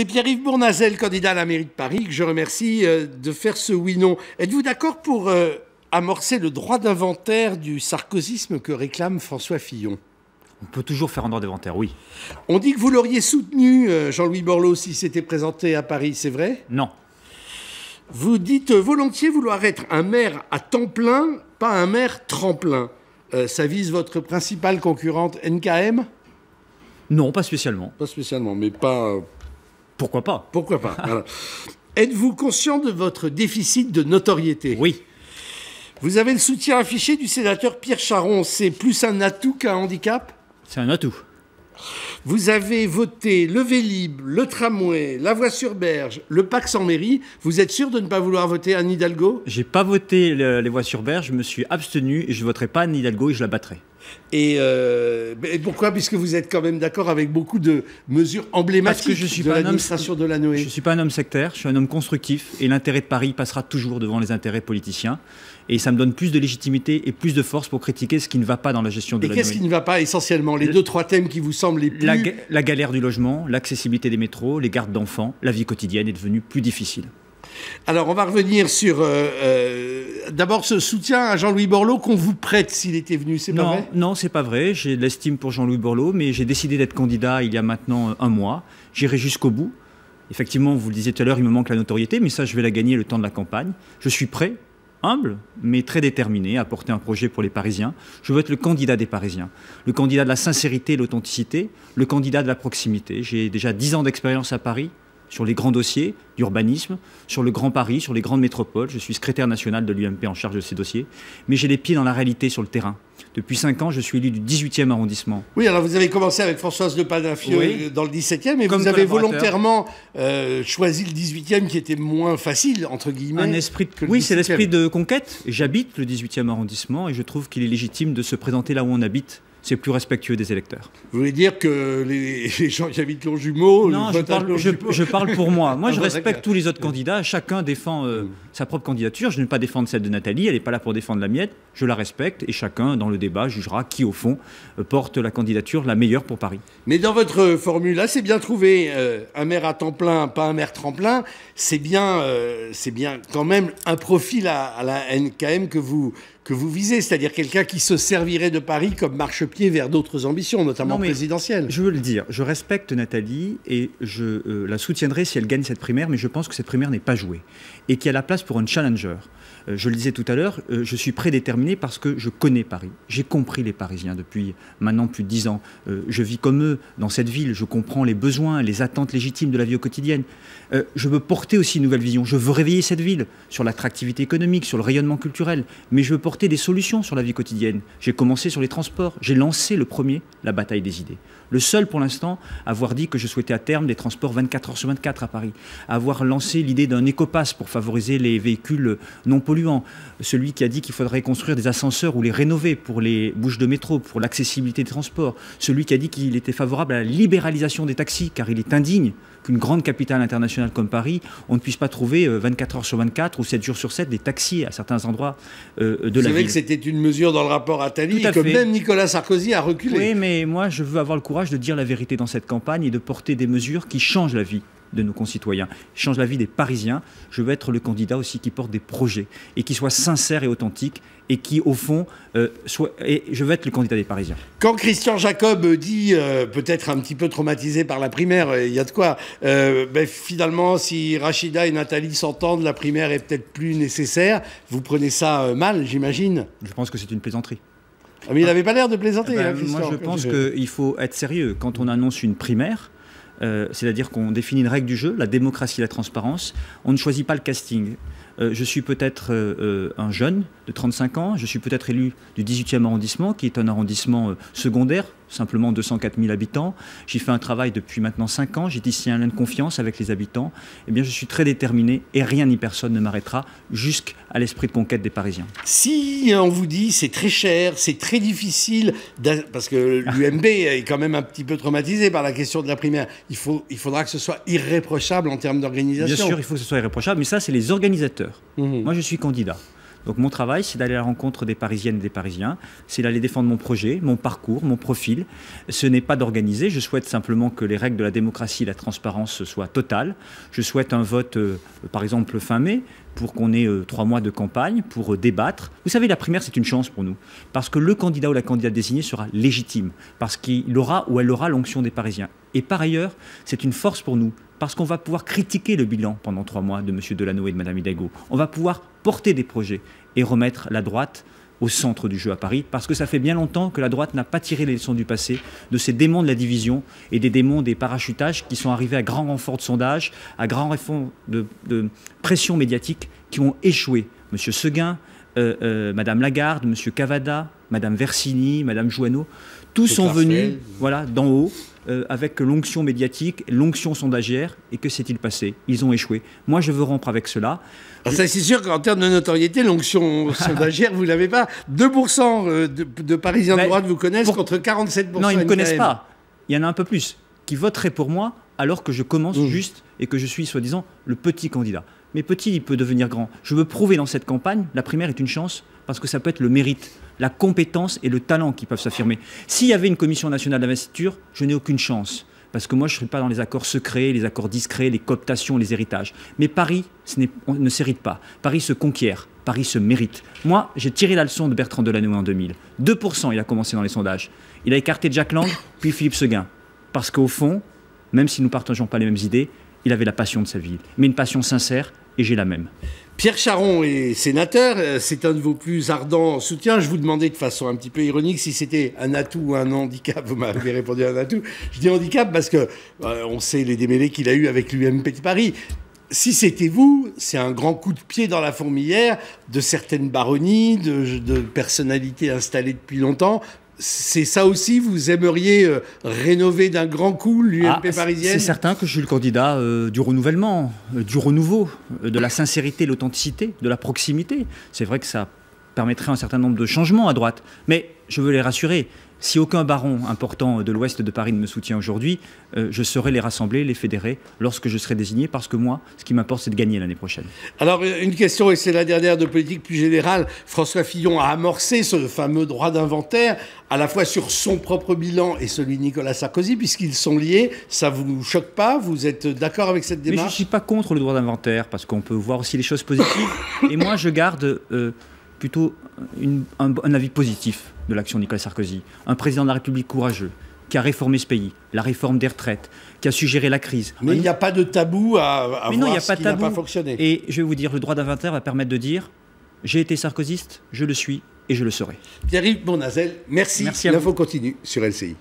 C'est Pierre-Yves Bournazel, candidat à la mairie de Paris, que je remercie de faire ce oui-non. Êtes-vous d'accord pour amorcer le droit d'inventaire du sarkozysme que réclame François Fillon? On peut toujours faire un droit d'inventaire, oui. On dit que vous l'auriez soutenu, Jean-Louis Borloo, s'il s'était présenté à Paris, c'est vrai? Non. Vous dites volontiers vouloir être un maire à temps plein, pas un maire tremplin. Ça vise votre principale concurrente NKM? Non, pas spécialement. Pas spécialement, mais pas... Pourquoi pas? Pourquoi pas? Voilà. Êtes-vous conscient de votre déficit de notoriété? Oui. Vous avez le soutien affiché du sénateur Pierre Charon. C'est plus un atout qu'un handicap? C'est un atout. Vous avez voté le Vélib, le tramway, la voie sur berge, le Pacs en mairie. Vous êtes sûr de ne pas vouloir voter Anne Hidalgo? J'ai pas voté les voies sur berge, je me suis abstenu et je voterai pas Anne Hidalgo et je la battrai. Et pourquoi? Puisque vous êtes quand même d'accord avec beaucoup de mesures emblématiques de l'administration de Delanoë. Je ne suis pas un homme sectaire, je suis un homme constructif et l'intérêt de Paris passera toujours devant les intérêts politiciens. Et ça me donne plus de légitimité et plus de force pour critiquer ce qui ne va pas dans la gestion de Delanoë. Et qu'est-ce qui ne va pas essentiellement? Les deux, trois thèmes qui vous semblent les plus... La galère du logement, l'accessibilité des métros, les gardes d'enfants, la vie quotidienne est devenue plus difficile. Alors, on va revenir sur, d'abord, ce soutien à Jean-Louis Borloo qu'on vous prête s'il était venu, c'est pas vrai? Non, c'est pas vrai. J'ai de l'estime pour Jean-Louis Borloo, mais j'ai décidé d'être candidat il y a maintenant un mois. J'irai jusqu'au bout. Effectivement, vous le disiez tout à l'heure, il me manque la notoriété, mais ça, je vais la gagner le temps de la campagne. Je suis prêt, humble, mais très déterminé à porter un projet pour les Parisiens. Je veux être le candidat des Parisiens, le candidat de la sincérité et l'authenticité, le candidat de la proximité. J'ai déjà 10 ans d'expérience à Paris, sur les grands dossiers d'urbanisme, sur le Grand Paris, sur les grandes métropoles. Je suis secrétaire national de l'UMP en charge de ces dossiers. Mais j'ai les pieds dans la réalité sur le terrain. Depuis 5 ans, je suis élu du 18e arrondissement. Oui, alors vous avez commencé avec Françoise de Padafieux dans le 17e, et vous avez volontairement choisi le 18e qui était moins facile, entre guillemets. Oui, c'est l'esprit de conquête. J'habite le 18e arrondissement et je trouve qu'il est légitime de se présenter là où on habite. C'est plus respectueux des électeurs. Vous voulez dire que les gens qui habitent Longjumeau... Non, je parle pour moi. Moi, je respecte tous les autres candidats. Chacun défend sa propre candidature. Je ne vais pas défendre celle de Nathalie. Elle n'est pas là pour défendre la mienne. Je la respecte. Et chacun, dans le débat, jugera qui, au fond, porte la candidature la meilleure pour Paris. Mais dans votre formule, là, c'est bien trouvé. Un maire à temps plein, pas un maire tremplin. C'est bien quand même un profil à la NKM que vous visez, c'est-à-dire quelqu'un qui se servirait de Paris comme marchepied vers d'autres ambitions, notamment présidentielles. Je veux le dire, je respecte Nathalie et je la soutiendrai si elle gagne cette primaire, mais je pense que cette primaire n'est pas jouée et qu'il y a la place pour un challenger. Je le disais tout à l'heure, je suis prédéterminé parce que je connais Paris. J'ai compris les Parisiens depuis maintenant plus de 10 ans. Je vis comme eux dans cette ville, je comprends les besoins, les attentes légitimes de la vie au quotidien. Je veux porter aussi une nouvelle vision. Je veux réveiller cette ville sur l'attractivité économique, sur le rayonnement culturel, mais je veux porter des solutions sur la vie quotidienne. J'ai commencé sur les transports, j'ai lancé le premier, la bataille des idées. Le seul pour l'instant à avoir dit que je souhaitais à terme des transports 24 heures sur 24 à Paris, à avoir lancé l'idée d'un écopass pour favoriser les véhicules non polluants, celui qui a dit qu'il faudrait construire des ascenseurs ou les rénover pour les bouches de métro, pour l'accessibilité des transports, celui qui a dit qu'il était favorable à la libéralisation des taxis, car il est indigne qu'une grande capitale internationale comme Paris, on ne puisse pas trouver 24 heures sur 24 ou 7 jours sur 7 des taxis à certains endroits de la ville. C'est vrai que c'était une mesure dans le rapport Attali et que même Nicolas Sarkozy a reculé. Oui, mais moi, je veux avoir le courage de dire la vérité dans cette campagne et de porter des mesures qui changent la vie de nos concitoyens, changent la vie des Parisiens. Je veux être le candidat aussi qui porte des projets et qui soit sincère et authentique et qui, au fond, je veux être le candidat des Parisiens. Quand Christian Jacob dit, peut-être un petit peu traumatisé par la primaire, il y a de quoi, finalement, si Rachida et Nathalie s'entendent, la primaire est peut-être plus nécessaire. Vous prenez ça mal, j'imagine? Je pense que c'est une plaisanterie. Ah, mais il n'avait pas l'air de plaisanter, Christian. Moi, je pense qu'il faut être sérieux. Quand on annonce une primaire, c'est-à-dire qu'on définit une règle du jeu, la démocratie et la transparence, on ne choisit pas le casting. Je suis peut-être un jeune de 35 ans, je suis peut-être élu du 18e arrondissement, qui est un arrondissement secondaire, simplement 204 000 habitants. J'y fais un travail depuis maintenant 5 ans, j'ai tissé un lien de confiance avec les habitants. Eh bien, je suis très déterminé et rien ni personne ne m'arrêtera jusqu'à l'esprit de conquête des Parisiens. Si on vous dit c'est très cher, c'est très difficile, parce que l'UMP est quand même un petit peu traumatisé par la question de la primaire, il faudra que ce soit irréprochable en termes d'organisation. Bien sûr, il faut que ce soit irréprochable, mais ça, c'est les organisateurs. Moi, je suis candidat. Donc mon travail, c'est d'aller à la rencontre des Parisiennes et des Parisiens, c'est d'aller défendre mon projet, mon parcours, mon profil. Ce n'est pas d'organiser, je souhaite simplement que les règles de la démocratie et la transparence soient totales. Je souhaite un vote, par exemple, fin mai, pour qu'on ait 3 mois de campagne, pour débattre. Vous savez, la primaire, c'est une chance pour nous, parce que le candidat ou la candidate désignée sera légitime, parce qu'il aura ou elle aura l'onction des Parisiens. Et par ailleurs, c'est une force pour nous, parce qu'on va pouvoir critiquer le bilan pendant 3 mois de M. Delano et de Mme Hidalgo. On va pouvoir porter des projets et remettre la droite au centre du jeu à Paris, parce que ça fait bien longtemps que la droite n'a pas tiré les leçons du passé, de ces démons de la division et des démons des parachutages qui sont arrivés à grand renfort de sondage, à grand renfort de pression médiatique, qui ont échoué. M. Seguin, Mme Lagarde, M. Cavada, Mme Versini, Mme Jouanneau, tous sont venus d'en haut, avec l'onction médiatique, l'onction sondagière, et que s'est-il passé? Ils ont échoué. Moi, je veux rompre avec cela. Alors ça, c'est sûr qu'en termes de notoriété, l'onction sondagière, vous ne l'avez pas. 2% de Parisiens de droite vous connaissent contre 47%. Non, ils ne me connaissent pas. Il y en a un peu plus qui voteraient pour moi alors que je commence juste et que je suis soi-disant le petit candidat. Mais petit, il peut devenir grand. Je veux prouver dans cette campagne, la primaire est une chance parce que ça peut être le mérite, la compétence et le talent qui peuvent s'affirmer. S'il y avait une commission nationale d'investiture, je n'ai aucune chance. Parce que moi, je ne serai pas dans les accords secrets, les accords discrets, les cooptations, les héritages. Mais Paris, on ne s'hérite pas. Paris se conquiert. Paris se mérite. Moi, j'ai tiré la leçon de Bertrand Delanoë en 2000. 2%, il a commencé dans les sondages. Il a écarté Jack Lang, puis Philippe Seguin. Parce qu'au fond, même si nous ne partageons pas les mêmes idées, il avait la passion de sa ville. Mais une passion sincère, et j'ai la même. Pierre Charon est sénateur, c'est un de vos plus ardents soutiens. Je vous demandais de façon un petit peu ironique si c'était un atout ou un handicap. Vous m'avez répondu un atout. Je dis handicap parce que on sait les démêlés qu'il a eu avec l'UMP de Paris. Si c'était vous, c'est un grand coup de pied dans la fourmilière de certaines baronnies, de personnalités installées depuis longtemps. C'est ça aussi, vous aimeriez rénover d'un grand coup l'UMP parisienne? C'est certain que je suis le candidat du renouvellement, du renouveau, de la sincérité, l'authenticité, de la proximité. C'est vrai que ça permettrait un certain nombre de changements à droite. Mais je veux les rassurer. Si aucun baron important de l'ouest de Paris ne me soutient aujourd'hui, je saurai les rassembler, les fédérer lorsque je serai désigné, parce que moi, ce qui m'importe, c'est de gagner l'année prochaine. Alors, une question, et c'est la dernière de politique plus générale. François Fillon a amorcé ce fameux droit d'inventaire, à la fois sur son propre bilan et celui de Nicolas Sarkozy, puisqu'ils sont liés. Ça vous choque pas? Vous êtes d'accord avec cette démarche? Mais je ne suis pas contre le droit d'inventaire, parce qu'on peut voir aussi les choses positives. Et moi, je garde plutôt un avis positif de l'action de Nicolas Sarkozy. Un président de la République courageux, qui a réformé ce pays, la réforme des retraites, qui a su gérer la crise. Mais il n'y a pas de tabou à voir ce qui n'a pas fonctionné. Et je vais vous dire, le droit d'inventaire va permettre de dire « j'ai été sarkozyste, je le suis et je le serai ». Pierre-Yves Bournazel, merci. L'info continue sur LCI.